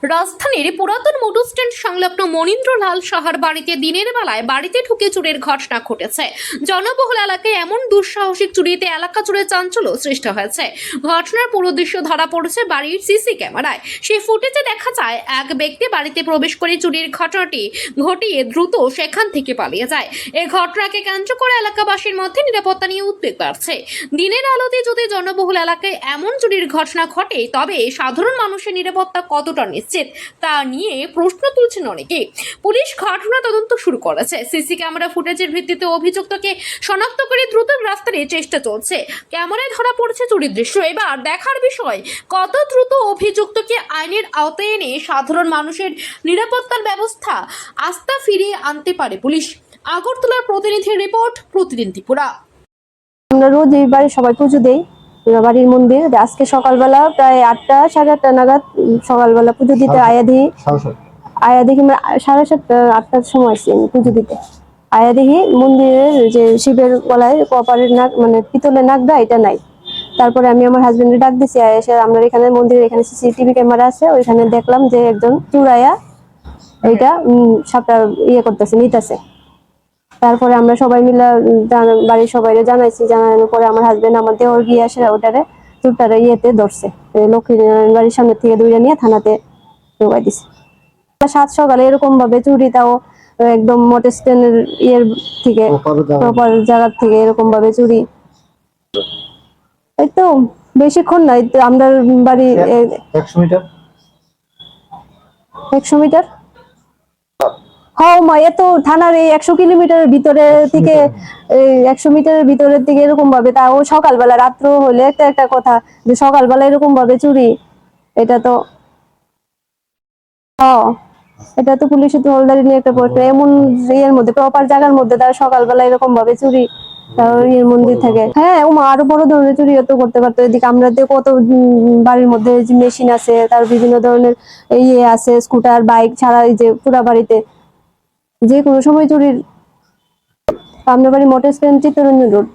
রাজধানীর পুরাতন motor stand সংলগ্ন মনীন্দ্রলাল সাহার বাড়িতে দিনের বেলায় বাড়িতে ঢুকে চুরির ঘটনা ঘটেছে। জনবহুল এলাকায় এমন দুঃসাহসিক চুরিতে এলাকা জুড়ে চাঞ্চল্য সৃষ্টি হয়েছে। ঘটনার পুরো দৃশ্য ধরা পড়েছে বাড়ির সিসি ক্যামেরায়। সেই ফুটেজে দেখা যায় এক ব্যক্তি বাড়িতে প্রবেশ করে চুরির ঘটনাটি ঘটিয়ে দ্রুত সেখান থেকে পালিয়ে যায়। এই ঘটনাকে কেন্দ্র করে এলাকাবাসীর মধ্যে নিরাপত্তা নিয়ে উদ্বেগ বাড়ছে। দিনের আলোতে যদি জনবহুল এলাকায় এমন চুরির ঘটনা ঘটে তবে সাধারণ মানুষের নিরাপত্তা কতটা নিশ্চিত তা নিয়ে প্রশ্ন তুলছেন অনেকে। পুলিশ ঘটনা তদন্ত শুরু করেছে। সিসি ক্যামেরা ফুটেজের ভিত্তিতে অভিযুক্তকে শনাক্ত করে দ্রুত গ্রেফতারের চেষ্টা চলছে। ক্যামেরায় ধরা পড়েছে চুরির দৃশ্য। এবার দেখার বিষয় কত দ্রুত অভিযুক্তকে আইনের আওতায় এনে সাধারণ মানুষের নিরাপত্তার ব্যবস্থা আস্থা ফিরিয়ে আনতে পারে পুলিশ। আগরতলার প্রতিনিধির রিপোর্ট, প্রতিদিন ত্রিপুরা। আমরা রোজ এই বাড়ি সবাই পুজো দেই বাড়ির মন্দির। আজকে সকালবেলা প্রায় 8টা সাড়ে 8টা নাগাদ সকালবেলা পুজো দিতে আয়া দেখি 7:30 8টার সময় আসছি আমি পুজো দিতে। আয়া দেখি মন্দিরের যে শিবের গলায় কপারের নাক মানে পিতলের নাকটা এটা নাই। তারপরে আমি আমার হাজবেন্ডের ডাক দিছি, এসে আমরা এখানে মন্দিরের এখানে সিসিটিভি ক্যামেরা আছে, ওইখানে দেখলাম যে একজন চুরাইয়া এইটা সাপটা করতেছে, নিতেছে। তারপরে আমরা সবাই মিলে বাড়ির সবাই জানাইছি। জানানোর পরে আমার হাজবেন্ড আমার দেওয়ার গিয়ে আসে ওটারে চুরটারে ধরছে। লক্ষ্মী বাড়ির সামনে থেকে দূরে নিয়ে থানাতে ঢোকাই দিছে। 7 সকালে এরকম ভাবে চুরি, তাও একদম মোটর স্ট্যান্ডের থেকে প্রপার জায়গা থেকে এরকম ভাবে চুরি। এই তো বেশিক্ষণ নাই, আমরা বাড়ি 100 মিটার এত থানার এই 100 কিলোমিটারের ভিতরে থেকে 100 মিটারের ভিতরের থেকে এরকম ভাবে, তাও সকালবেলা। রাত্র হলে একটা কথা যে সকালবেলা এরকম ভাবে চুরি, এটা তো এটা তো পুলিশের হলদারি নিয়ে একটা প্রশ্ন। এমন ইয়ের মধ্যে প্রপার জায়গার মধ্যে তারা সকালবেলা এরকম ভাবে চুরি, তাও ইয়ের মন্দির থাকে। হ্যাঁ, আরো বড় ধরনের চুরি তো করতে পারতো। এদিকে আমরা কত বাড়ির মধ্যে যে মেশিন আছে, তার বিভিন্ন ধরনের ইয়ে আছে, স্কুটার বাইক ছাড়া এই যে পুরা বাড়িতে যে কোনো সময় চুরির। আপনার বাড়ি মোটর স্ট্যান্ড চিত্তরঞ্জন রোড।